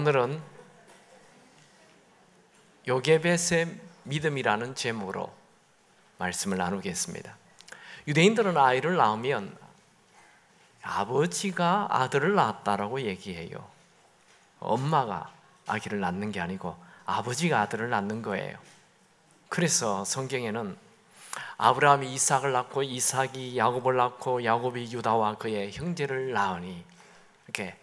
오늘은 요게벳의 믿음이라는 제목으로 말씀을 나누겠습니다. 유대인들은 아이를 낳으면 아버지가 아들을 낳았다라고 얘기해요. 엄마가 아기를 낳는 게 아니고 아버지가 아들을 낳는 거예요. 그래서 성경에는 아브라함이 이삭을 낳고 이삭이 야곱을 낳고 야곱이 유다와 그의 형제를 낳으니 이렇게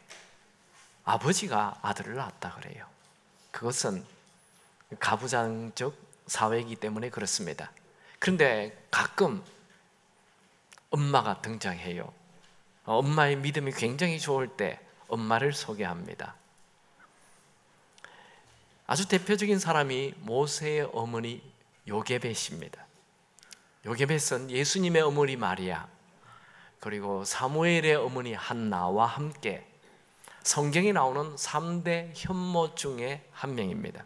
아버지가 아들을 낳았다 그래요. 그것은 가부장적 사회이기 때문에 그렇습니다. 그런데 가끔 엄마가 등장해요. 엄마의 믿음이 굉장히 좋을 때 엄마를 소개합니다. 아주 대표적인 사람이 모세의 어머니 요게벳입니다. 요게벳은 예수님의 어머니 마리아 그리고 사무엘의 어머니 한나와 함께 성경에 나오는 3대 현모 중에 한 명입니다.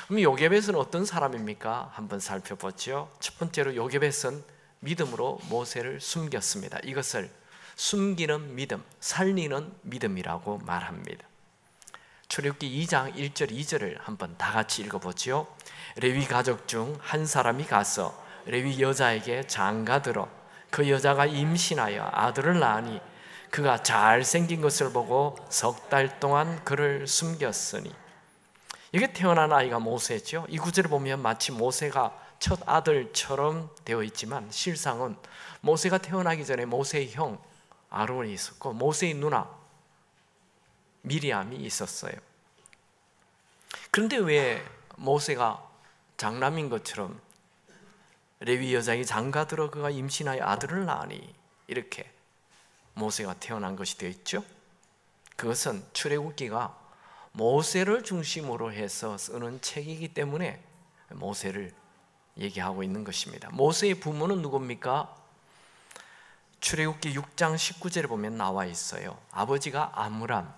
그럼 요게벳은 어떤 사람입니까? 한번 살펴보죠. 첫 번째로 요게벳은 믿음으로 모세를 숨겼습니다. 이것을 숨기는 믿음, 살리는 믿음이라고 말합니다. 출애굽기 2장 1절 2절을 한번 다 같이 읽어보죠. 레위 가족 중 한 사람이 가서 레위 여자에게 장가들어 그 여자가 임신하여 아들을 낳으니 그가 잘생긴 것을 보고 석 달 동안 그를 숨겼으니. 이게 태어난 아이가 모세죠. 이 구절을 보면 마치 모세가 첫 아들처럼 되어 있지만 실상은 모세가 태어나기 전에 모세의 형 아론이 있었고 모세의 누나 미리암이 있었어요. 그런데 왜 모세가 장남인 것처럼 레위 여자에게 장가들어 그가 임신하여 아들을 낳으니 이렇게 모세가 태어난 것이 되어 있죠? 그것은 출애굽기가 모세를 중심으로 해서 쓰는 책이기 때문에 모세를 얘기하고 있는 것입니다. 모세의 부모는 누굽니까? 출애굽기 6장 19절에 보면 나와 있어요. 아버지가 아므람,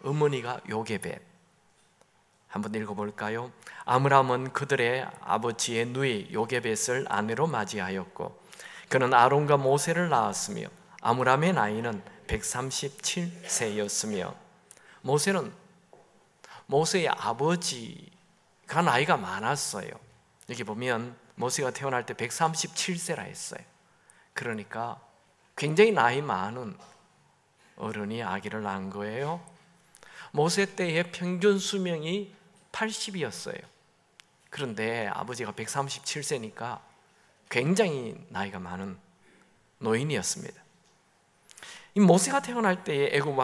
어머니가 요게벳. 한번 읽어볼까요? 아므람은 그들의 아버지의 누이 요게벳을 아내로 맞이하였고 그는 아론과 모세를 낳았으며 아므람의 나이는 137세였으며 모세는 모세의 아버지가 나이가 많았어요. 여기 보면 모세가 태어날 때 137세라 했어요. 그러니까 굉장히 나이 많은 어른이 아기를 낳은 거예요. 모세 때의 평균 수명이 80이었어요. 그런데 아버지가 137세니까 굉장히 나이가 많은 노인이었습니다. 이 모세가 태어날 때에 애굽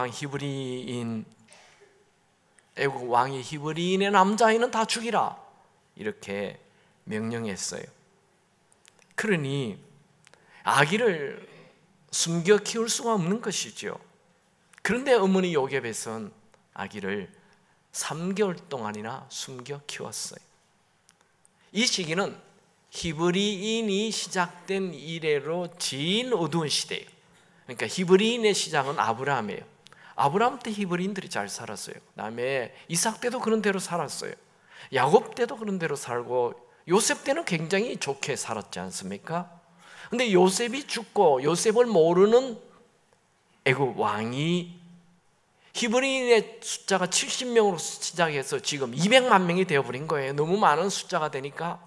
왕이 히브리인의 남자아이는 다 죽이라 이렇게 명령했어요. 그러니 아기를 숨겨 키울 수가 없는 것이죠. 그런데 어머니 요게벳은 아기를 3개월 동안이나 숨겨 키웠어요. 이 시기는 히브리인이 시작된 이래로 제일 어두운 시대예요. 그러니까 히브리인의 시작은 아브라함이에요. 아브라함 때 히브리인들이 잘 살았어요. 그다음에 이삭 때도 그런 대로 살았어요. 야곱 때도 그런 대로 살고 요셉 때는 굉장히 좋게 살았지 않습니까? 근데 요셉이 죽고 요셉을 모르는 애굽 왕이 히브리인의 숫자가 70명으로 시작해서 지금 200만 명이 되어버린 거예요. 너무 많은 숫자가 되니까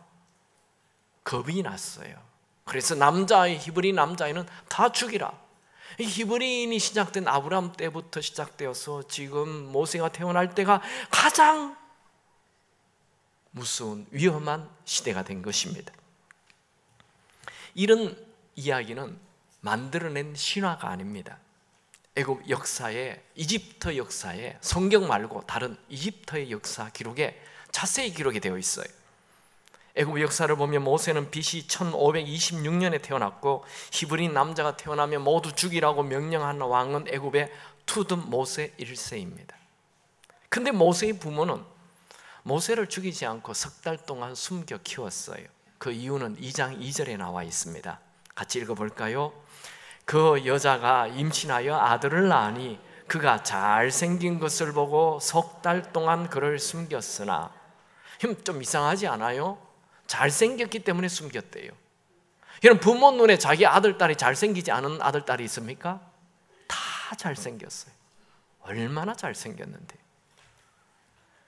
겁이 났어요. 그래서 히브리인 남자아이는 다 죽이라. 히브리인이 시작된 아브라함 때부터 시작되어서 지금 모세가 태어날 때가 가장 무서운 위험한 시대가 된 것입니다. 이런 이야기는 만들어낸 신화가 아닙니다. 애굽 역사에, 이집트 역사에 성경 말고 다른 이집트의 역사 기록에 자세히 기록이 되어 있어요. 애굽 역사를 보면 모세는 BC 1526년에 태어났고 히브리인 남자가 태어나면 모두 죽이라고 명령한 왕은 애굽의 투듬 모세 1세입니다. 근데 모세의 부모는 모세를 죽이지 않고 석 달 동안 숨겨 키웠어요. 그 이유는 2장 2절에 나와 있습니다. 같이 읽어볼까요? 그 여자가 임신하여 아들을 낳으니 그가 잘생긴 것을 보고 석 달 동안 그를 숨겼으나. 좀 이상하지 않아요? 잘생겼기 때문에 숨겼대요. 여러분, 부모 눈에 자기 아들, 딸이 잘생기지 않은 아들, 딸이 있습니까? 다 잘생겼어요. 얼마나 잘생겼는데.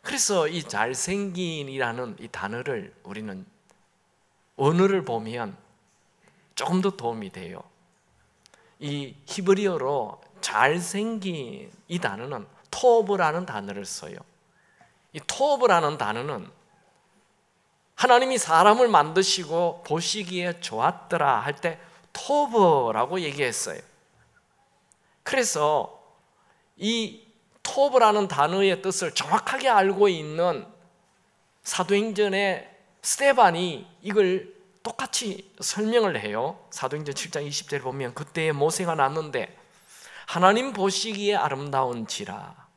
그래서 이 잘생긴이라는 이 단어를 우리는 언어를 보면 조금 더 도움이 돼요. 이 히브리어로 잘생긴 이 단어는 토브라는 단어를 써요. 이 토브라는 단어는 하나님이 사람을 만드시고 보시기에 좋았더라 할 때 토브라고 얘기했어요. 그래서 이 토브라는 단어의 뜻을 정확하게 알고 있는 사도행전의 스데반이 이걸 똑같이 설명을 해요. 사도행전 7장 20절에 보면 그때에 모세가 났는데 하나님 보시기에 아름다운지라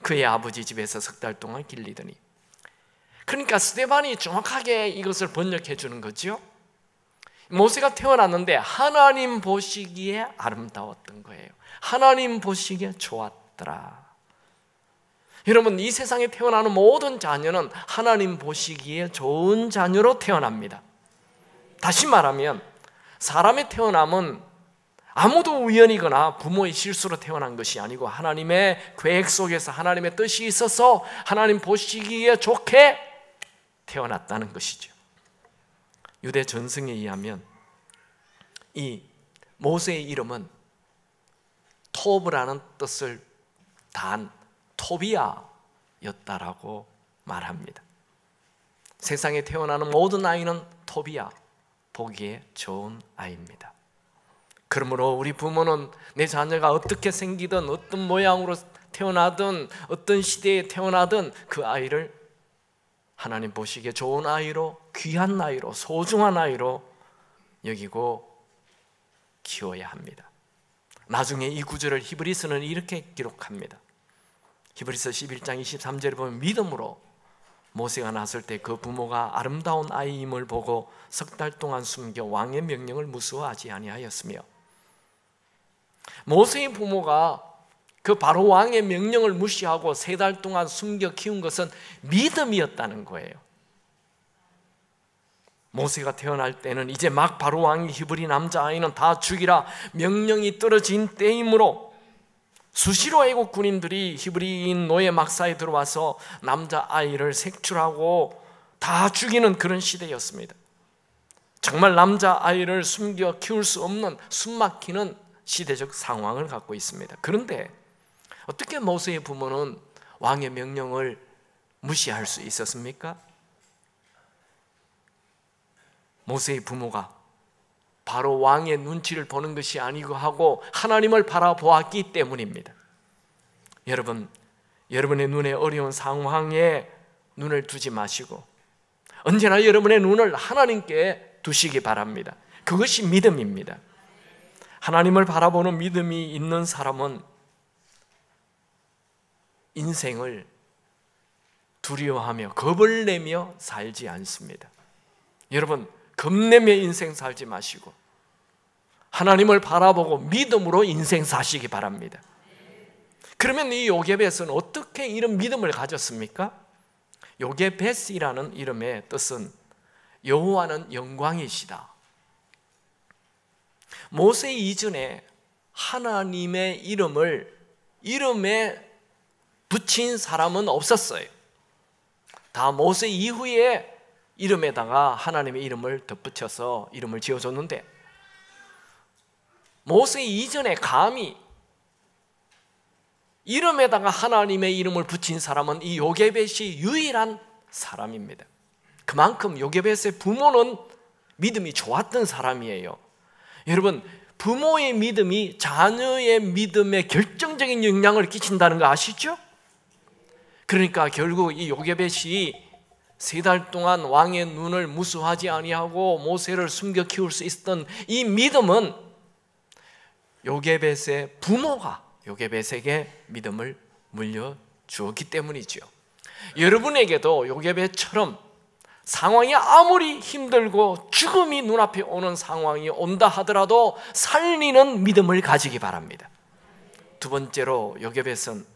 그의 아버지 집에서 석 달 동안 길리더니. 그러니까 스데반이 정확하게 이것을 번역해 주는 거죠. 모세가 태어났는데 하나님 보시기에 아름다웠던 거예요. 하나님 보시기에 좋았더라. 여러분, 이 세상에 태어나는 모든 자녀는 하나님 보시기에 좋은 자녀로 태어납니다. 다시 말하면 사람의 태어남은 아무도 우연이거나 부모의 실수로 태어난 것이 아니고 하나님의 계획 속에서 하나님의 뜻이 있어서 하나님 보시기에 좋게 태어났다는 것이죠. 유대 전승에 의하면 이 모세의 이름은 토브라는 뜻을 단 토비아였다라고 말합니다. 세상에 태어나는 모든 아이는 토비아, 보기에 좋은 아이입니다. 그러므로 우리 부모는 내 자녀가 어떻게 생기든 어떤 모양으로 태어나든 어떤 시대에 태어나든 그 아이를 하나님 보시기에 좋은 아이로, 귀한 아이로, 소중한 아이로 여기고 키워야 합니다. 나중에 이 구절을 히브리서는 이렇게 기록합니다. 히브리서 11장 23절에 보면 믿음으로 모세가 낳았을 때 그 부모가 아름다운 아이임을 보고 석 달 동안 숨겨 왕의 명령을 무서워하지 아니하였으며, 모세의 부모가 그 바로 왕의 명령을 무시하고 3달 동안 숨겨 키운 것은 믿음이었다는 거예요. 모세가 태어날 때는 이제 막 바로 왕이 히브리 남자아이는 다 죽이라 명령이 떨어진 때이므로 수시로 애국 군인들이 히브리인 노예 막사에 들어와서 남자아이를 색출하고 다 죽이는 그런 시대였습니다. 정말 남자아이를 숨겨 키울 수 없는 숨막히는 시대적 상황을 갖고 있습니다. 그런데 어떻게 모세의 부모는 왕의 명령을 무시할 수 있었습니까? 모세의 부모가 바로 왕의 눈치를 보는 것이 아니고 하고 하나님을 바라보았기 때문입니다. 여러분, 여러분의 눈에 어려운 상황에 눈을 두지 마시고 언제나 여러분의 눈을 하나님께 두시기 바랍니다. 그것이 믿음입니다. 하나님을 바라보는 믿음이 있는 사람은 인생을 두려워하며 겁을 내며 살지 않습니다. 여러분, 겁내며 인생 살지 마시고 하나님을 바라보고 믿음으로 인생 사시기 바랍니다. 그러면 이 요게벳은 어떻게 이런 믿음을 가졌습니까? 요게벳이라는 이름의 뜻은 여호와는 영광이시다. 모세 이전에 하나님의 이름에 붙인 사람은 없었어요. 다 모세 이후에 이름에다가 하나님의 이름을 덧붙여서 이름을 지어줬는데, 모세 이전에 감히 이름에다가 하나님의 이름을 붙인 사람은 이 요게벳이 유일한 사람입니다. 그만큼 요게벳의 부모는 믿음이 좋았던 사람이에요. 여러분, 부모의 믿음이 자녀의 믿음에 결정적인 영향을 끼친다는 거 아시죠? 그러니까 결국 이 요게벳이 3달 동안 왕의 눈을 무수하지 아니하고 모세를 숨겨 키울 수 있었던 이 믿음은 요게벳의 부모가 요게벳에게 믿음을 물려주었기 때문이죠. 여러분에게도 요게벳처럼 상황이 아무리 힘들고 죽음이 눈앞에 오는 상황이 온다 하더라도 살리는 믿음을 가지기 바랍니다. 두 번째로 요게벳은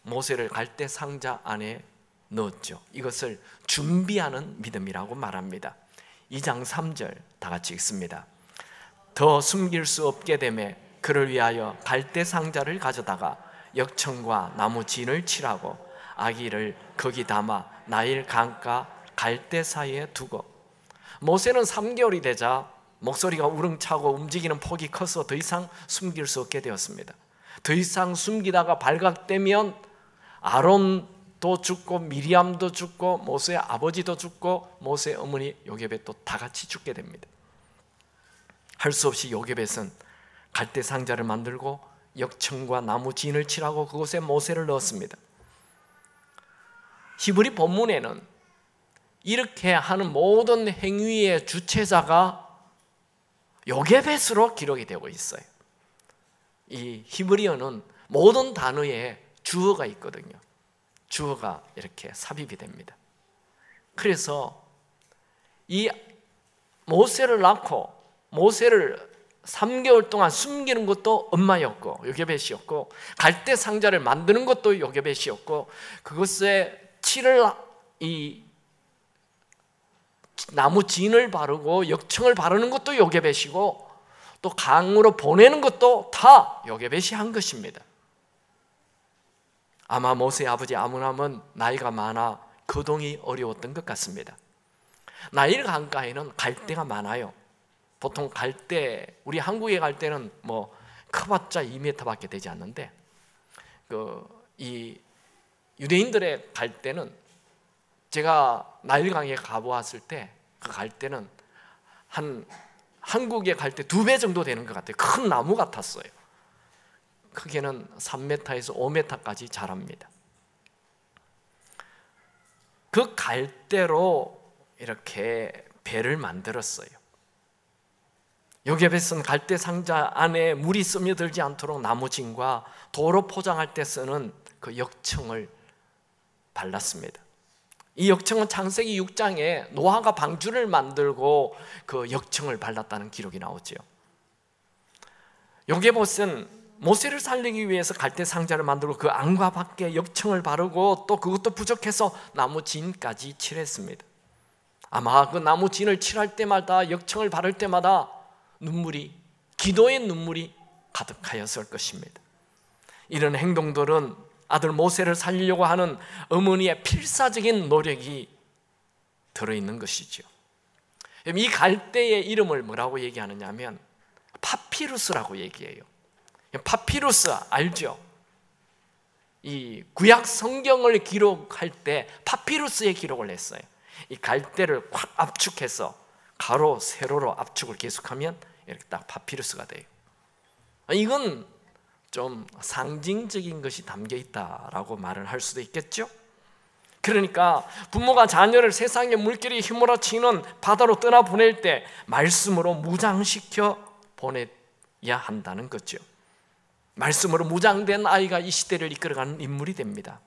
모세를 갈대 상자 안에 넣었죠. 이것을 준비하는 믿음이라고 말합니다. 2장 3절 다 같이 읽습니다. 더 숨길 수 없게 되매 그를 위하여 갈대 상자를 가져다가 역청과 나무 진을 칠하고 아기를 거기 담아 나일 강가 갈대 사이에 두고. 모세는 3개월이 되자 목소리가 우렁차고 움직이는 폭이 커서 더 이상 숨길 수 없게 되었습니다. 더 이상 숨기다가 발각되면 아론도 죽고 미리암도 죽고 모세의 아버지도 죽고 모세의 어머니 요게벳도 다 같이 죽게 됩니다. 할 수 없이 요게벳은 갈대 상자를 만들고 역청과 나무 진을 칠하고 그곳에 모세를 넣었습니다. 히브리 본문에는 이렇게 하는 모든 행위의 주체자가 요게벳으로 기록이 되고 있어요. 이 히브리어는 모든 단어에 주어가 있거든요. 주어가 이렇게 삽입이 됩니다. 그래서 이 모세를 낳고 모세를 3개월 동안 숨기는 것도 엄마였고 요게벳이었고, 갈대 상자를 만드는 것도 요게벳이었고, 그것에 이 나무 진을 바르고 역청을 바르는 것도 요게벳이고, 또 강으로 보내는 것도 다 요게벳이 한 것입니다. 아마 모세의 아버지 아므람은 나이가 많아 거동이 어려웠던 것 같습니다. 나일 강가에는 갈대가 많아요. 보통 갈대, 우리 한국에 갈대는 뭐 커봤자 2m밖에 되지 않는데, 이 유대인들의 갈대는, 제가 나일강에 가보았을 때 그 갈대는 한국의 갈대 2배 정도 되는 것 같아요. 큰 나무 같았어요. 크게는 3m에서 5m까지 자랍니다. 그 갈대로 이렇게 배를 만들었어요. 요게벳은 갈대 상자 안에 물이 스며들지 않도록 나무진과 도로 포장할 때 쓰는 그 역청을 발랐습니다. 이 역청은 창세기 6장에 노아가 방주를 만들고 그 역청을 발랐다는 기록이 나오죠. 요게벳은 모세를 살리기 위해서 갈대 상자를 만들고 그 안과 밖에 역청을 바르고, 또 그것도 부족해서 나무 진까지 칠했습니다. 아마 그 나무 진을 칠할 때마다, 역청을 바를 때마다 기도의 눈물이 가득하였을 것입니다. 이런 행동들은 아들 모세를 살리려고 하는 어머니의 필사적인 노력이 들어있는 것이죠. 이 갈대의 이름을 뭐라고 얘기하느냐 하면 파피루스라고 얘기해요. 파피루스 알죠? 이 구약 성경을 기록할 때 파피루스에 기록을 했어요. 이 갈대를 확 압축해서 가로 세로로 압축을 계속하면 이렇게 딱 파피루스가 돼요. 이건 좀 상징적인 것이 담겨 있다라고 말을 할 수도 있겠죠. 그러니까 부모가 자녀를 세상의 물결이 휘몰아치는 바다로 떠나보낼 때 말씀으로 무장시켜 보내야 한다는 거죠. 말씀으로 무장된 아이가 이 시대를 이끌어가는 인물이 됩니다.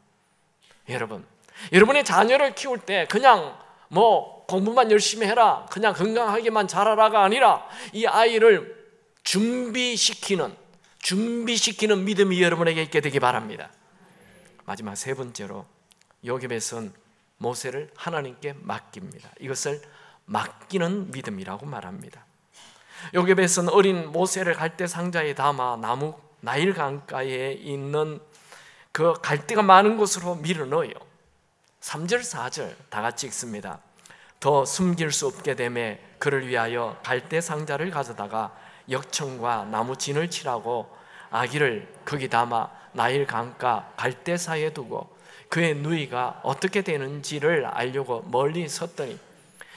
여러분의 자녀를 키울 때 그냥 뭐 공부만 열심히 해라, 그냥 건강하게만 자라라가 아니라 이 아이를 준비시키는 믿음이 여러분에게 있게 되기 바랍니다. 마지막 3번째로 요게벳은 모세를 하나님께 맡깁니다. 이것을 맡기는 믿음이라고 말합니다. 요게벳은 어린 모세를 갈대 상자에 담아 나일 강가에 있는 그 갈대가 많은 곳으로 밀어 넣어요. 3절 4절 다 같이 읽습니다. 더 숨길 수 없게 되매 그를 위하여 갈대 상자를 가져다가 역청과 나무 진을 칠하고 아기를 거기 담아 나일 강가 갈대 사이에 두고 그의 누이가 어떻게 되는지를 알려고 멀리 섰더니,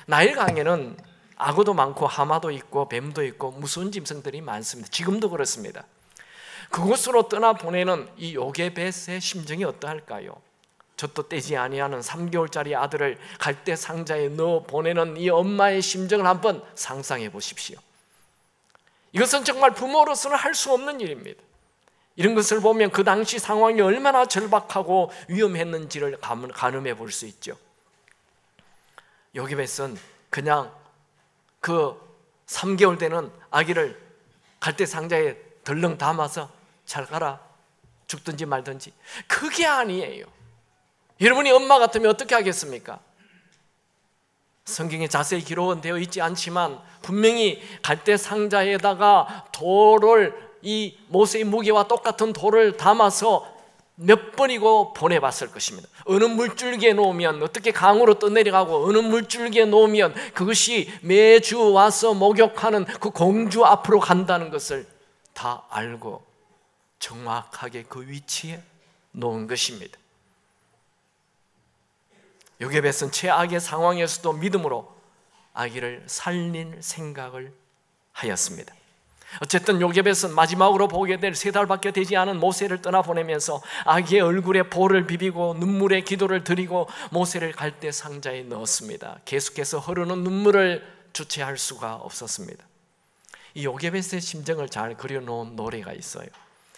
나일 강에는 악어도 많고 하마도 있고 뱀도 있고 무서운 짐승들이 많습니다. 지금도 그렇습니다. 그곳으로 떠나보내는 이 요게벳의 심정이 어떠할까요? 젖도 떼지 아니하는 3개월짜리 아들을 갈대 상자에 넣어 보내는 이 엄마의 심정을 한번 상상해 보십시오. 이것은 정말 부모로서는 할 수 없는 일입니다. 이런 것을 보면 그 당시 상황이 얼마나 절박하고 위험했는지를 가늠해 볼 수 있죠. 요게벳은 그냥 그 3개월 되는 아기를 갈대 상자에 덜렁 담아서 잘 가라, 죽든지 말든지, 그게 아니에요. 여러분이 엄마 같으면 어떻게 하겠습니까? 성경에 자세히 기록은 되어 있지 않지만 분명히 갈대 상자에다가 돌을, 이 모세의 무게와 똑같은 돌을 담아서 몇 번이고 보내봤을 것입니다. 어느 물줄기에 놓으면 어떻게 강으로 떠내려가고 어느 물줄기에 놓으면 그것이 매주 와서 목욕하는 그 공주 앞으로 간다는 것을 다 알고 정확하게 그 위치에 놓은 것입니다. 요게벳은 최악의 상황에서도 믿음으로 아기를 살릴 생각을 하였습니다. 어쨌든 요게벳은 마지막으로 보게 될 3달밖에 되지 않은 모세를 떠나보내면서 아기의 얼굴에 볼을 비비고 눈물의 기도를 드리고 모세를 갈대 상자에 넣었습니다. 계속해서 흐르는 눈물을 주체할 수가 없었습니다. 이 요게벳의 심정을 잘 그려놓은 노래가 있어요.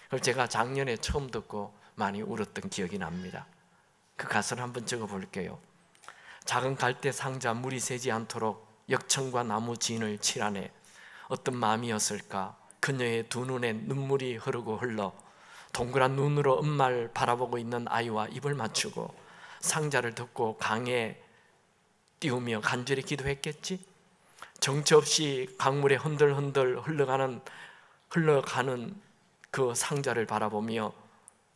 그걸 제가 작년에 처음 듣고 많이 울었던 기억이 납니다. 그 가사를 한번 적어볼게요. 작은 갈대 상자 물이 새지 않도록 역청과 나무 진을 칠하네. 어떤 마음이었을까? 그녀의 두 눈에 눈물이 흐르고 흘러 동그란 눈으로 엄마를 바라보고 있는 아이와 입을 맞추고 상자를 덮고 강에 띄우며 간절히 기도했겠지? 정처 없이 강물에 흔들흔들 흘러가는 그 상자를 바라보며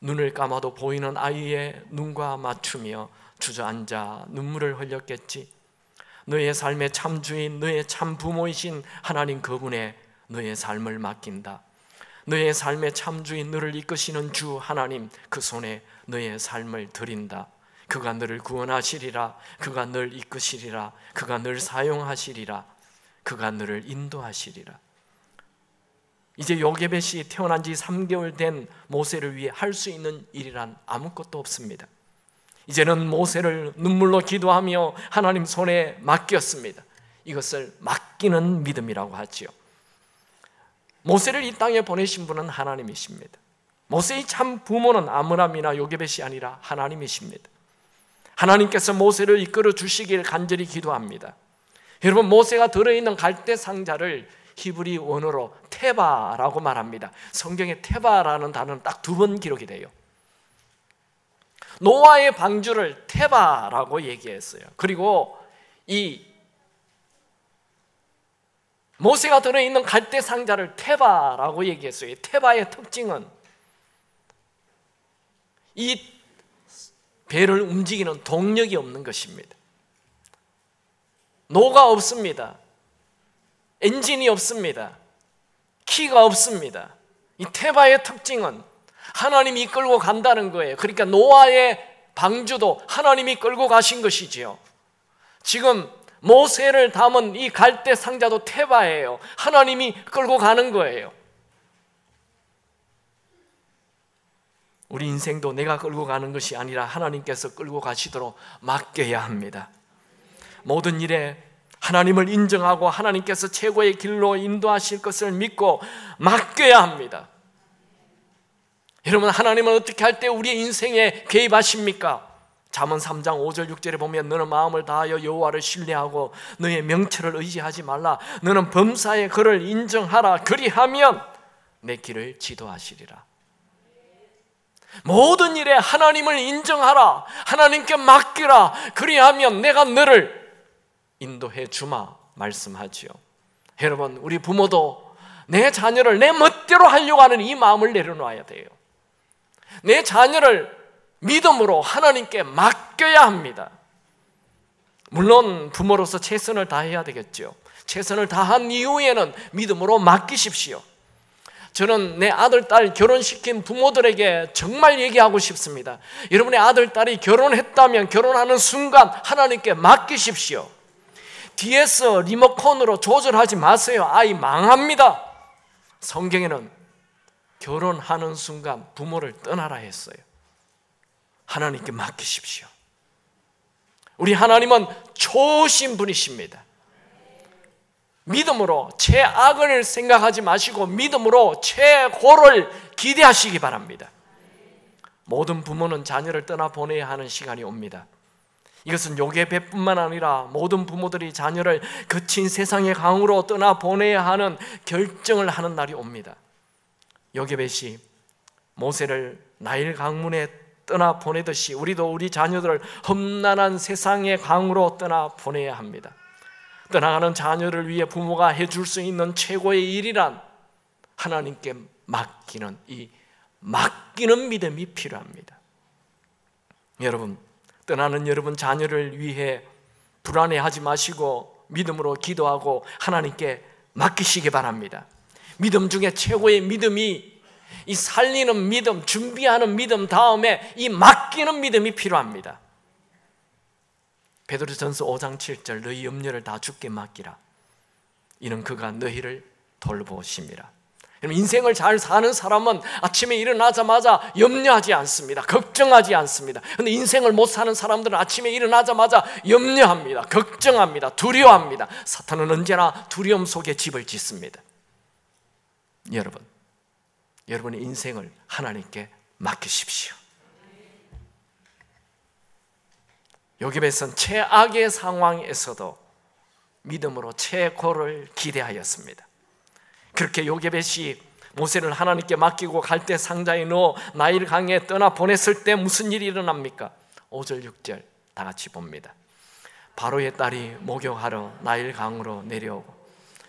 눈을 감아도 보이는 아이의 눈과 맞추며 주저앉아 눈물을 흘렸겠지? 너의 삶의 참 주인, 너의 참 부모이신 하나님 그분에 너의 삶을 맡긴다. 너의 삶의 참 주인, 너를 이끄시는 주 하나님 그 손에 너의 삶을 드린다. 그가 너를 구원하시리라. 그가 너를 이끄시리라. 그가 너를 사용하시리라. 그가 너를 인도하시리라. 이제 요게벳이 태어난 지 3개월 된 모세를 위해 할 수 있는 일이란 아무것도 없습니다. 이제는 모세를 눈물로 기도하며 하나님 손에 맡겼습니다. 이것을 맡기는 믿음이라고 하지요. 모세를 이 땅에 보내신 분은 하나님이십니다. 모세의 참 부모는 아므람이나 요게벳이 아니라 하나님이십니다. 하나님께서 모세를 이끌어 주시길 간절히 기도합니다. 여러분, 모세가 들어있는 갈대 상자를 히브리 원어로 테바라고 말합니다. 성경에 테바라는 단어는 딱 2번 기록이 돼요. 노아의 방주를 테바라고 얘기했어요. 그리고 이 모세가 들어있는 갈대 상자를 테바라고 얘기했어요. 테바의 특징은 이 배를 움직이는 동력이 없는 것입니다. 노가 없습니다. 엔진이 없습니다. 키가 없습니다. 이 테바의 특징은 하나님이 이끌고 간다는 거예요. 그러니까 노아의 방주도 하나님이 끌고 가신 것이지요. 지금 모세를 담은 이 갈대 상자도 테바예요. 하나님이 끌고 가는 거예요. 우리 인생도 내가 끌고 가는 것이 아니라 하나님께서 끌고 가시도록 맡겨야 합니다. 모든 일에 하나님을 인정하고 하나님께서 최고의 길로 인도하실 것을 믿고 맡겨야 합니다. 여러분, 하나님은 어떻게 할 때 우리의 인생에 개입하십니까? 잠언 3장 5절 6절에 보면 너는 마음을 다하여 여호와를 신뢰하고 너의 명철을 의지하지 말라. 너는 범사의 그를 인정하라. 그리하면 내 길을 지도하시리라. 모든 일에 하나님을 인정하라. 하나님께 맡기라. 그리하면 내가 너를 인도해 주마 말씀하지요. 여러분, 우리 부모도 내 자녀를 내 멋대로 하려고 하는 이 마음을 내려놔야 돼요. 내 자녀를 믿음으로 하나님께 맡겨야 합니다. 물론 부모로서 최선을 다해야 되겠죠. 최선을 다한 이후에는 믿음으로 맡기십시오. 저는 내 아들, 딸 결혼시킨 부모들에게 정말 얘기하고 싶습니다. 여러분의 아들, 딸이 결혼했다면 결혼하는 순간 하나님께 맡기십시오. 뒤에서 리모컨으로 조절하지 마세요. 아이 망합니다. 성경에는 결혼하는 순간 부모를 떠나라 했어요. 하나님께 맡기십시오. 우리 하나님은 좋으신 분이십니다. 믿음으로 최악을 생각하지 마시고 믿음으로 최고를 기대하시기 바랍니다. 모든 부모는 자녀를 떠나보내야 하는 시간이 옵니다. 이것은 요게벳뿐만 아니라 모든 부모들이 자녀를 거친 세상의 강으로 떠나보내야 하는 결정을 하는 날이 옵니다. 요게벳이 모세를 나일 강문에 떠나보내듯이 우리도 우리 자녀들을 험난한 세상의 강으로 떠나보내야 합니다. 떠나가는 자녀를 위해 부모가 해줄 수 있는 최고의 일이란 하나님께 맡기는 이 맡기는 믿음이 필요합니다. 여러분, 떠나는 여러분 자녀를 위해 불안해하지 마시고 믿음으로 기도하고 하나님께 맡기시기 바랍니다. 믿음 중에 최고의 믿음이 이 살리는 믿음, 준비하는 믿음 다음에 이 맡기는 믿음이 필요합니다. 베드로전서 5장 7절 너희 염려를 다 주께 맡기라. 이는 그가 너희를 돌보심이라. 인생을 잘 사는 사람은 아침에 일어나자마자 염려하지 않습니다. 걱정하지 않습니다. 그런데 인생을 못 사는 사람들은 아침에 일어나자마자 염려합니다. 걱정합니다. 두려워합니다. 사탄은 언제나 두려움 속에 집을 짓습니다. 여러분의 인생을 하나님께 맡기십시오. 요셉은 최악의 상황에서도 믿음으로 최고를 기대하였습니다. 그렇게 요셉이 모세를 하나님께 맡기고 갈대 상자에 넣어 나일 강에 떠나 보냈을 때 무슨 일이 일어납니까? 5절 6절 다 같이 봅니다. 바로의 딸이 목욕하러 나일 강으로 내려오고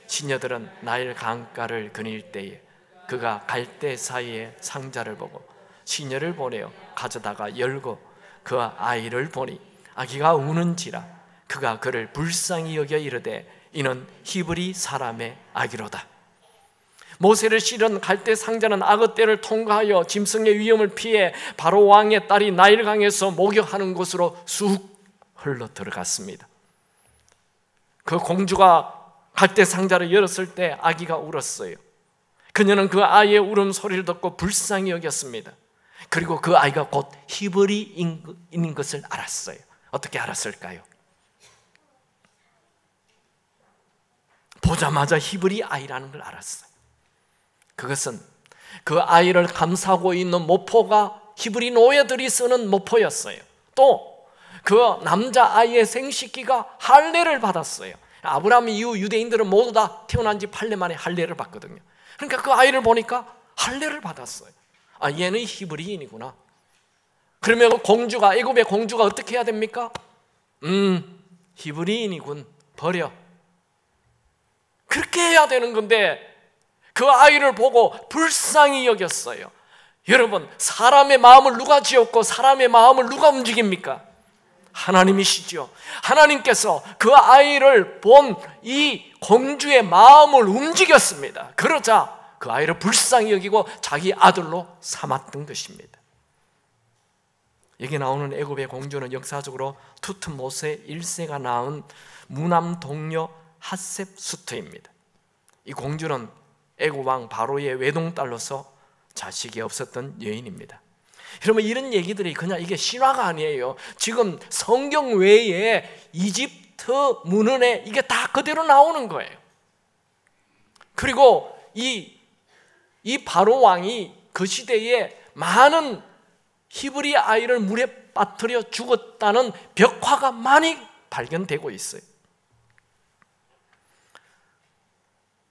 시녀들은 나일 강가를 거닐 때에 그가 갈대 사이에 상자를 보고 시녀를 보내어 가져다가 열고 그 아이를 보니 아기가 우는지라 그가 그를 불쌍히 여겨 이르되 이는 히브리 사람의 아기로다. 모세를 실은 갈대 상자는 악어 떼를 통과하여 짐승의 위험을 피해 바로 왕의 딸이 나일강에서 목욕하는 곳으로 쑥 흘러 들어갔습니다. 그 공주가 갈대 상자를 열었을 때 아기가 울었어요. 그녀는 그 아이의 울음소리를 듣고 불쌍히 여겼습니다. 그리고 그 아이가 곧 히브리인인 것을 알았어요. 어떻게 알았을까요? 보자마자 히브리 아이라는 걸 알았어요. 그것은 그 아이를 감싸고 있는 모포가 히브리 노예들이 쓰는 모포였어요. 또 그 남자아이의 생식기가 할례를 받았어요. 아브라함 이후 유대인들은 모두 다 태어난 지 8년 만에 할례를 받거든요. 그러니까 그 아이를 보니까 할례를 받았어요. 아, 얘는 히브리인이구나. 그러면 그 공주가, 애굽의 공주가 어떻게 해야 됩니까? 히브리인이군, 버려. 그렇게 해야 되는 건데 그 아이를 보고 불쌍히 여겼어요. 여러분, 사람의 마음을 누가 지었고 사람의 마음을 누가 움직입니까? 하나님이시죠. 하나님께서 그 아이를 본 이 공주의 마음을 움직였습니다. 그러자 그 아이를 불쌍히 여기고 자기 아들로 삼았던 것입니다. 여기 나오는 애굽의 공주는 역사적으로 투트모세 1세가 낳은 무남 동료 핫셉수트입니다. 이 공주는 애굽 왕 바로의 외동딸로서 자식이 없었던 여인입니다. 여러분, 이런 얘기들이 그냥 이게 신화가 아니에요. 지금 성경 외에 이집트 문헌에 이게 다 그대로 나오는 거예요. 그리고 이 바로 왕이 그 시대에 많은 히브리 아이를 물에 빠뜨려 죽었다는 벽화가 많이 발견되고 있어요.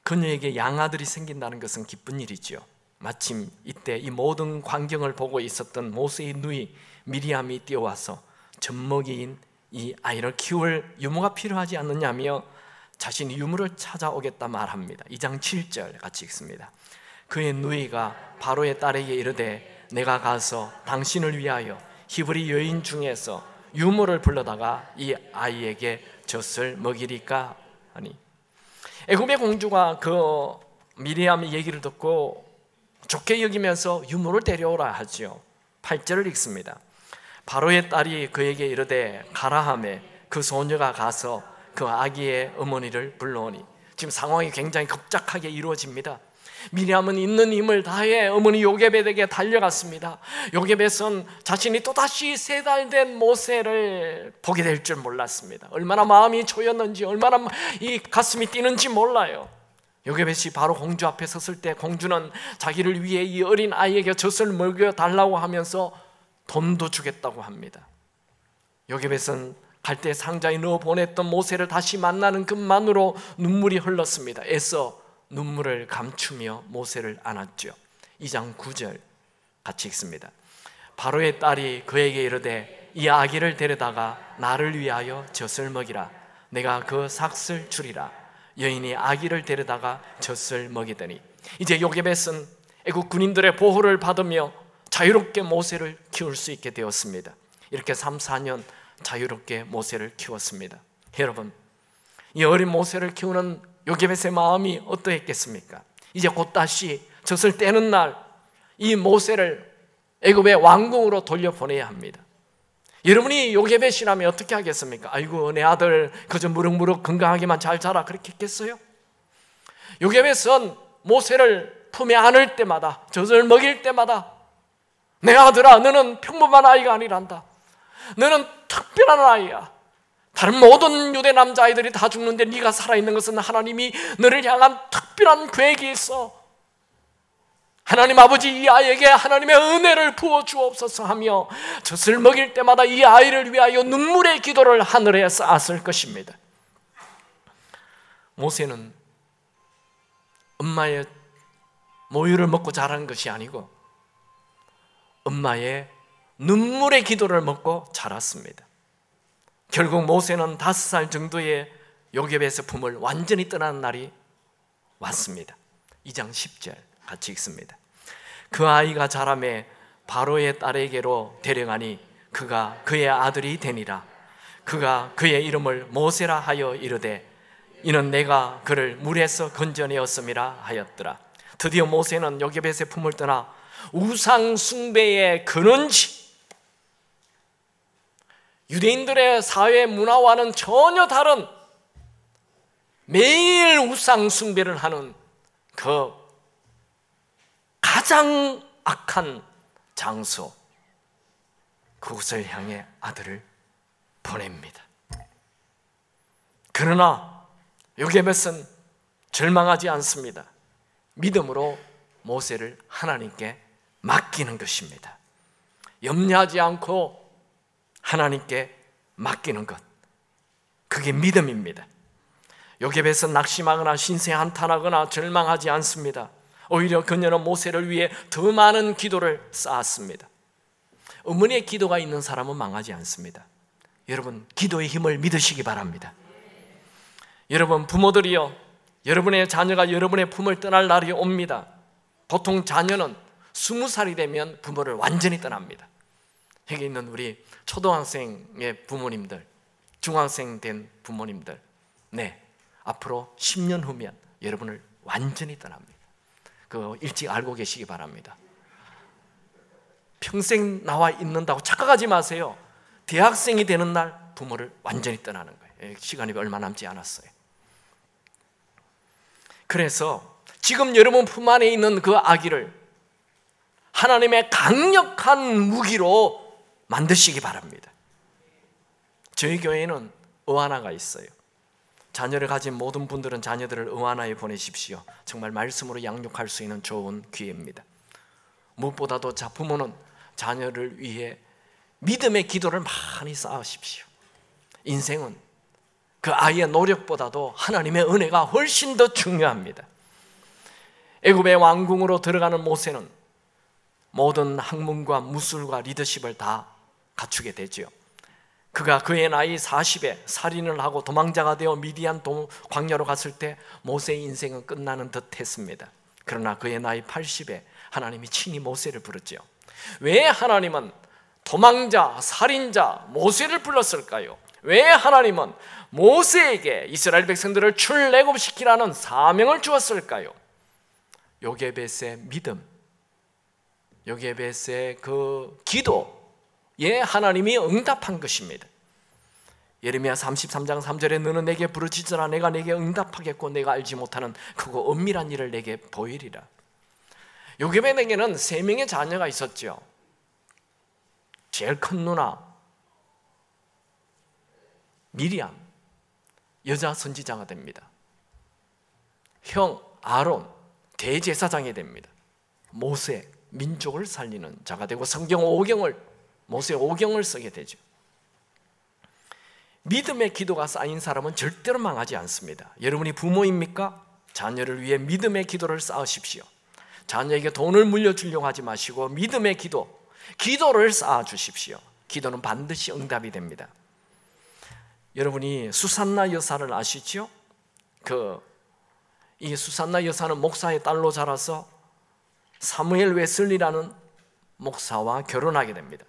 그녀에게 양아들이 생긴다는 것은 기쁜 일이죠. 마침 이때 이 모든 광경을 보고 있었던 모세의 누이 미리암이 뛰어와서 젖먹이인 이 아이를 키울 유모가 필요하지 않느냐며 자신이 유모를 찾아오겠다 말합니다. 2장 7절 같이 읽습니다. 그의 누이가 바로의 딸에게 이르되 내가 가서 당신을 위하여 히브리 여인 중에서 유모를 불러다가 이 아이에게 젖을 먹이리까 하니, 애굽의 공주가 그 미리암의 얘기를 듣고 좋게 여기면서 유모를 데려오라 하지요. 8절을 읽습니다. 바로의 딸이 그에게 이르되 가라 하매 그 소녀가 가서 그 아기의 어머니를 불러오니, 지금 상황이 굉장히 급작하게 이루어집니다. 미리암은 있는 힘을 다해 어머니 요게벳에게 달려갔습니다. 요게벳은 자신이 또다시 3달 된 모세를 보게 될 줄 몰랐습니다. 얼마나 마음이 조였는지, 얼마나 이 가슴이 뛰는지 몰라요. 요게벳이 바로 공주 앞에 섰을 때 공주는 자기를 위해 이 어린 아이에게 젖을 먹여달라고 하면서 돈도 주겠다고 합니다. 요게벳은 갈대 상자에 넣어 보냈던 모세를 다시 만나는 것만으로 눈물이 흘렀습니다. 애써 눈물을 감추며 모세를 안았죠. 2장 9절 같이 읽습니다. 바로의 딸이 그에게 이르되 이 아기를 데려다가 나를 위하여 젖을 먹이라. 내가 그 삭을 주리라. 여인이 아기를 데려다가 젖을 먹이더니, 이제 요게벳은 애국 군인들의 보호를 받으며 자유롭게 모세를 키울 수 있게 되었습니다. 이렇게 3, 4년 자유롭게 모세를 키웠습니다. 여러분, 이 어린 모세를 키우는 요게벳의 마음이 어떠했겠습니까? 이제 곧 다시 젖을 떼는 날 이 모세를 애굽의 왕궁으로 돌려보내야 합니다. 여러분이 요게벳이라면 어떻게 하겠습니까? 아이고, 내 아들 그저 무럭무럭 건강하게만 잘 자라, 그렇게 했겠어요? 요게벳은 모세를 품에 안을 때마다, 젖을 먹일 때마다 내 아들아, 너는 평범한 아이가 아니란다. 너는 특별한 아이야. 다른 모든 유대 남자아이들이 다 죽는데 네가 살아있는 것은 하나님이 너를 향한 특별한 계획이 있어. 하나님 아버지, 이 아이에게 하나님의 은혜를 부어 주옵소서 하며 젖을 먹일 때마다 이 아이를 위하여 눈물의 기도를 하늘에 쌓았을 것입니다. 모세는 엄마의 모유를 먹고 자란 것이 아니고 엄마의 눈물의 기도를 먹고 자랐습니다. 결국 모세는 5살 정도의 요게벳의 품을 완전히 떠나는 날이 왔습니다. 2장 10절 같이 읽습니다. 그 아이가 자라매 바로의 딸에게로 데려가니 그가 그의 아들이 되니라. 그가 그의 이름을 모세라 하여 이르되 이는 내가 그를 물에서 건져내었음이라 하였더라. 드디어 모세는 요게벳의 품을 떠나 우상 숭배의 근원지, 유대인들의 사회 문화와는 전혀 다른 매일 우상 숭배를 하는 그 가장 악한 장소, 그곳을 향해 아들을 보냅니다. 그러나 요게벳은 절망하지 않습니다. 믿음으로 모세를 하나님께 맡기는 것입니다. 염려하지 않고 하나님께 맡기는 것, 그게 믿음입니다. 요게벳은 낙심하거나 신세한탄하거나 절망하지 않습니다. 오히려 그녀는 모세를 위해 더 많은 기도를 쌓았습니다. 어머니의 기도가 있는 사람은 망하지 않습니다. 여러분, 기도의 힘을 믿으시기 바랍니다. 여러분 부모들이요, 여러분의 자녀가 여러분의 품을 떠날 날이 옵니다. 보통 자녀는 20살이 되면 부모를 완전히 떠납니다. 여기 있는 우리 초등학생의 부모님들, 중학생 된 부모님들, 네, 앞으로 10년 후면 여러분을 완전히 떠납니다. 그거 일찍 알고 계시기 바랍니다. 평생 나와 있는다고 착각하지 마세요. 대학생이 되는 날 부모를 완전히 떠나는 거예요. 시간이 얼마 남지 않았어요. 그래서 지금 여러분 품 안에 있는 그 아기를 하나님의 강력한 무기로 만드시기 바랍니다. 저희 교회에는 의아나가 있어요. 자녀를 가진 모든 분들은 자녀들을 의아나에 보내십시오. 정말 말씀으로 양육할 수 있는 좋은 기회입니다. 무엇보다도 부모는 자녀를 위해 믿음의 기도를 많이 쌓으십시오. 인생은 그 아이의 노력보다도 하나님의 은혜가 훨씬 더 중요합니다. 애굽의 왕궁으로 들어가는 모세는 모든 학문과 무술과 리더십을 다 갖추게 되죠. 그가 그의 나이 40에 살인을 하고 도망자가 되어 미디안 광야로 갔을 때 모세의 인생은 끝나는 듯 했습니다. 그러나 그의 나이 80에 하나님이 친히 모세를 부르죠. 왜 하나님은 도망자, 살인자 모세를 불렀을까요? 왜 하나님은 모세에게 이스라엘 백성들을 출애굽시키라는 사명을 주었을까요? 요게벳의 믿음, 요게벳의 그 기도에 하나님이 응답한 것입니다. 예레미야 33장 3절에 너는 내게 부르짖으라 내가 내게 응답하겠고 내가 알지 못하는 크고 은밀한 일을 내게 보이리라. 요게벳에게는 3명의 자녀가 있었죠. 제일 큰 누나 미리암, 여자 선지자가 됩니다. 형 아론, 대제사장이 됩니다. 모세, 민족을 살리는 자가 되고 성경 5경을, 모세 5경을 쓰게 되죠. 믿음의 기도가 쌓인 사람은 절대로 망하지 않습니다. 여러분이 부모입니까? 자녀를 위해 믿음의 기도를 쌓으십시오. 자녀에게 돈을 물려주려고 하지 마시고 믿음의 기도를 쌓아주십시오. 기도는 반드시 응답이 됩니다. 여러분이 수산나 여사를 아시죠? 이 수산나 여사는 목사의 딸로 자라서 사무엘 웨슬리라는 목사와 결혼하게 됩니다.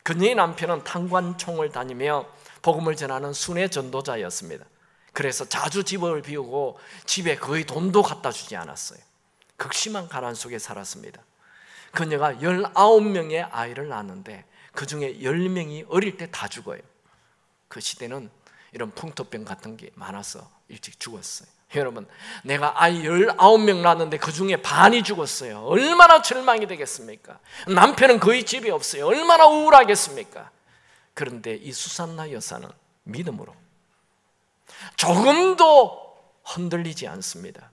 그녀의 남편은 탄관총을 다니며 복음을 전하는 순회 전도자였습니다. 그래서 자주 집을 비우고 집에 거의 돈도 갖다 주지 않았어요. 극심한 가난 속에 살았습니다. 그녀가 19명의 아이를 낳았는데 그 중에 10명이 어릴 때 다 죽어요. 그 시대는 이런 풍토병 같은 게 많아서 일찍 죽었어요. 여러분, 내가 아이 19명 낳았는데 그 중에 반이 죽었어요. 얼마나 절망이 되겠습니까? 남편은 거의 집에 없어요. 얼마나 우울하겠습니까? 그런데 이 수산나 여사는 믿음으로 조금도 흔들리지 않습니다.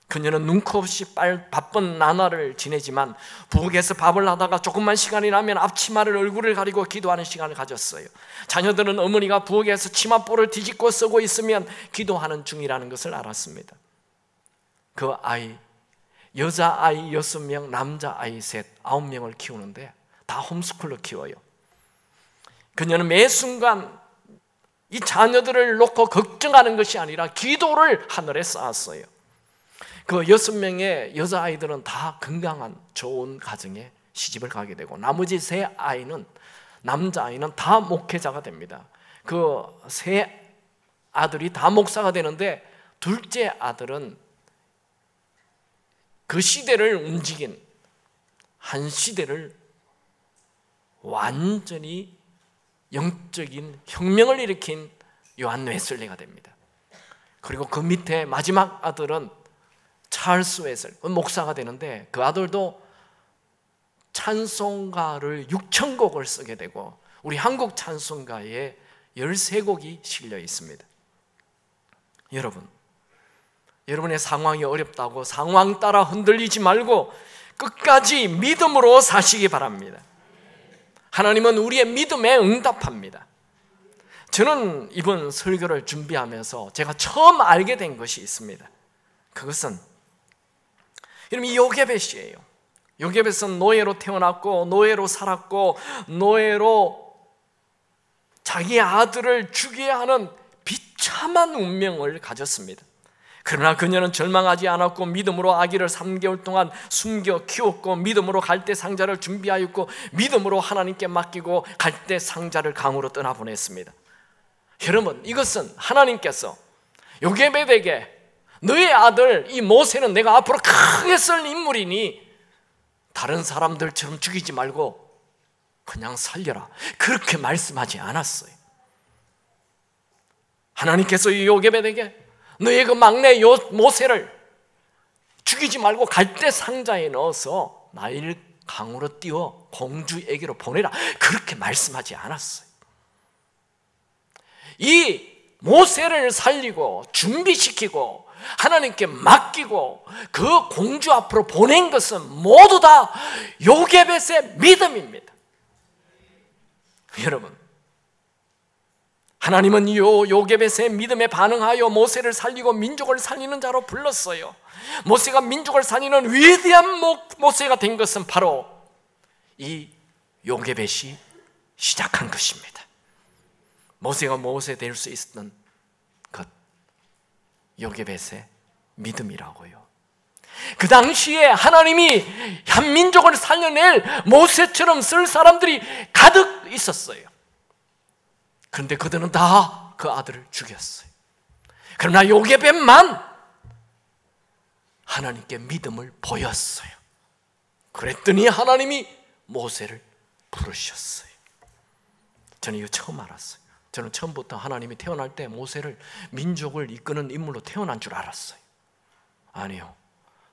그녀는 눈코 없이 바쁜 나날을 지내지만 부엌에서 밥을 하다가 조금만 시간이 나면 앞치마를 얼굴을 가리고 기도하는 시간을 가졌어요. 자녀들은 어머니가 부엌에서 치마볼을 뒤집고 쓰고 있으면 기도하는 중이라는 것을 알았습니다. 그 아이, 여자아이 6명, 남자아이 3, 9명을 키우는데 다 홈스쿨로 키워요. 그녀는 매 순간 이 자녀들을 놓고 걱정하는 것이 아니라 기도를 하늘에 쌓았어요. 그 6명의 여자아이들은 다 건강한 좋은 가정에 시집을 가게 되고 나머지 3아이는, 남자아이는 다 목회자가 됩니다. 그 3아들이 다 목사가 되는데 둘째 아들은 그 시대를 움직인, 한 시대를 완전히 영적인 혁명을 일으킨 요한 웨슬리가 됩니다. 그리고 그 밑에 마지막 아들은 찰스 웨슬리, 목사가 되는데 그 아들도 찬송가를 6,000곡을 쓰게 되고 우리 한국 찬송가에 13곡이 실려 있습니다. 여러분의 상황이 어렵다고 상황 따라 흔들리지 말고 끝까지 믿음으로 사시기 바랍니다. 하나님은 우리의 믿음에 응답합니다. 저는 이번 설교를 준비하면서 제가 처음 알게 된 것이 있습니다. 그것은 여러분, 이 요게벳이에요. 요게벳은 노예로 태어났고 노예로 살았고 노예로 자기 아들을 죽여야 하는 비참한 운명을 가졌습니다. 그러나 그녀는 절망하지 않았고 믿음으로 아기를 3개월 동안 숨겨 키웠고 믿음으로 갈대 상자를 준비하였고 믿음으로 하나님께 맡기고 갈대 상자를 강으로 떠나보냈습니다. 여러분, 이것은 하나님께서 요게벳에게 너의 아들 이 모세는 내가 앞으로 크게 쓸 인물이니 다른 사람들처럼 죽이지 말고 그냥 살려라, 그렇게 말씀하지 않았어요. 하나님께서 이 요게벳에게 너의 그 막내 모세를 죽이지 말고 갈대 상자에 넣어서 나일 강으로 띄워 공주에게로 보내라, 그렇게 말씀하지 않았어요. 이 모세를 살리고 준비시키고 하나님께 맡기고 그 공주 앞으로 보낸 것은 모두 다 요게벳의 믿음입니다. 여러분, 하나님은 요게벳의 믿음에 반응하여 모세를 살리고 민족을 살리는 자로 불렀어요. 모세가 민족을 살리는 위대한 모세가 된 것은 바로 이 요게벳이 시작한 것입니다. 모세가 모세 될 수 있었던 것, 요게벳의 믿음이라고요. 그 당시에 하나님이 한 민족을 살려낼 모세처럼 쓸 사람들이 가득 있었어요. 그런데 그들은 다 그 아들을 죽였어요. 그러나 요게벳만 하나님께 믿음을 보였어요. 그랬더니 하나님이 모세를 부르셨어요. 저는 이거 처음 알았어요. 저는 처음부터 하나님이 태어날 때 모세를 민족을 이끄는 인물로 태어난 줄 알았어요. 아니요,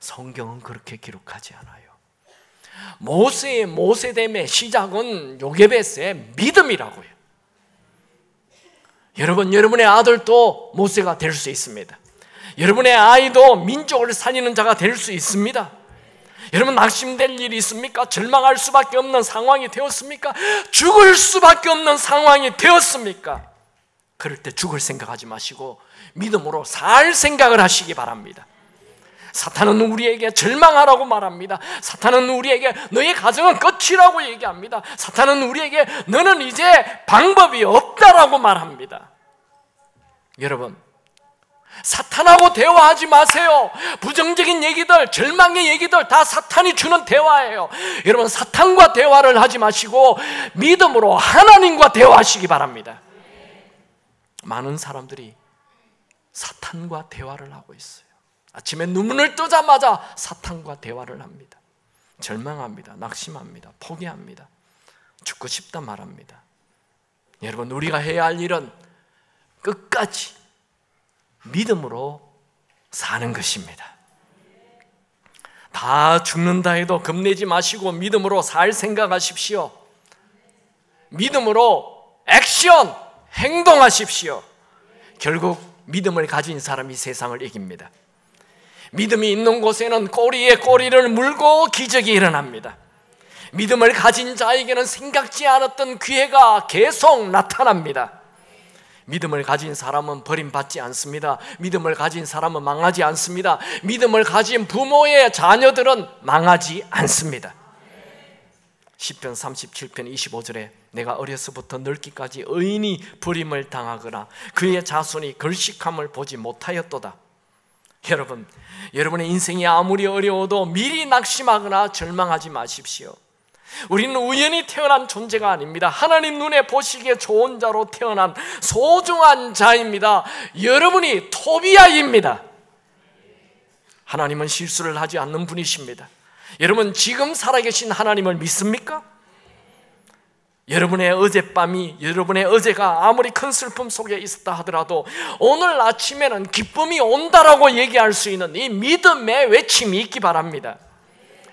성경은 그렇게 기록하지 않아요. 모세의 모세됨의 시작은 요게벳의 믿음이라고요. 여러분, 여러분의 아들도 모세가 될 수 있습니다. 여러분의 아이도 민족을 살리는 자가 될 수 있습니다. 여러분, 낙심될 일이 있습니까? 절망할 수밖에 없는 상황이 되었습니까? 죽을 수밖에 없는 상황이 되었습니까? 그럴 때 죽을 생각하지 마시고 믿음으로 살 생각을 하시기 바랍니다. 사탄은 우리에게 절망하라고 말합니다. 사탄은 우리에게 너의 가정은 끝이라고 얘기합니다. 사탄은 우리에게 너는 이제 방법이 없다라고 말합니다. 여러분, 사탄하고 대화하지 마세요. 부정적인 얘기들, 절망의 얘기들 다 사탄이 주는 대화예요. 여러분, 사탄과 대화를 하지 마시고 믿음으로 하나님과 대화하시기 바랍니다. 많은 사람들이 사탄과 대화를 하고 있어요. 아침에 눈을 뜨자마자 사탄과 대화를 합니다. 절망합니다. 낙심합니다. 포기합니다. 죽고 싶다 말합니다. 여러분, 우리가 해야 할 일은 끝까지 믿음으로 사는 것입니다. 다 죽는다 해도 겁내지 마시고 믿음으로 살 생각하십시오. 믿음으로 액션, 행동하십시오. 결국 믿음을 가진 사람이 세상을 이깁니다. 믿음이 있는 곳에는 꼬리에 꼬리를 물고 기적이 일어납니다. 믿음을 가진 자에게는 생각지 않았던 기회가 계속 나타납니다. 믿음을 가진 사람은 버림받지 않습니다. 믿음을 가진 사람은 망하지 않습니다. 믿음을 가진 부모의 자녀들은 망하지 않습니다. 시편 37편 25절에 내가 어려서부터 늙기까지 의인이 버림을 당하거나 그의 자손이 걸식함을 보지 못하였도다. 여러분, 여러분의 인생이 아무리 어려워도 미리 낙심하거나 절망하지 마십시오. 우리는 우연히 태어난 존재가 아닙니다. 하나님 눈에 보시기에 좋은 자로 태어난 소중한 자입니다. 여러분이 토비아입니다. 하나님은 실수를 하지 않는 분이십니다. 여러분, 지금 살아계신 하나님을 믿습니까? 여러분의 어젯밤이, 여러분의 어제가 아무리 큰 슬픔 속에 있었다 하더라도 오늘 아침에는 기쁨이 온다라고 얘기할 수 있는 이 믿음의 외침이 있기 바랍니다.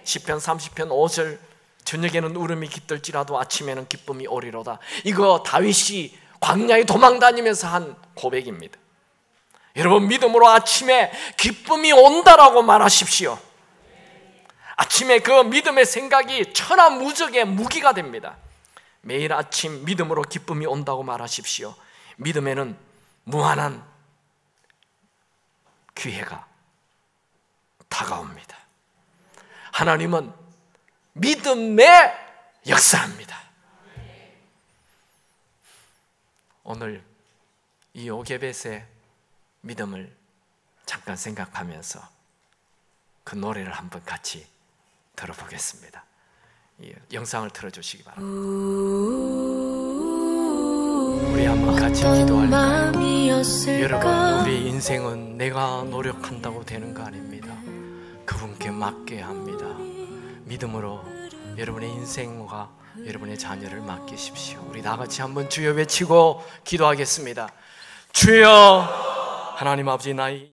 시편 30편 5절 저녁에는 울음이 깃들지라도 아침에는 기쁨이 오리로다. 이거 다윗이 광야에 도망다니면서 한 고백입니다. 여러분, 믿음으로 아침에 기쁨이 온다라고 말하십시오. 아침에 그 믿음의 생각이 천하무적의 무기가 됩니다. 매일 아침 믿음으로 기쁨이 온다고 말하십시오. 믿음에는 무한한 기회가 다가옵니다. 하나님은 믿음에 역사합니다. 오늘 이 요게벳의 믿음을 잠깐 생각하면서 그 노래를 한번 같이 들어보겠습니다. 이 영상을 틀어주시기 바랍니다. 우리 한번 같이 기도할까요? 여러분, 우리 인생은 내가 노력한다고 되는 거 아닙니다. 그분께 맡겨야 합니다. 믿음으로 여러분의 인생과 여러분의 자녀를 맡기십시오. 우리 다같이 한번 주여 외치고 기도하겠습니다. 주여, 하나님 아버지, 나의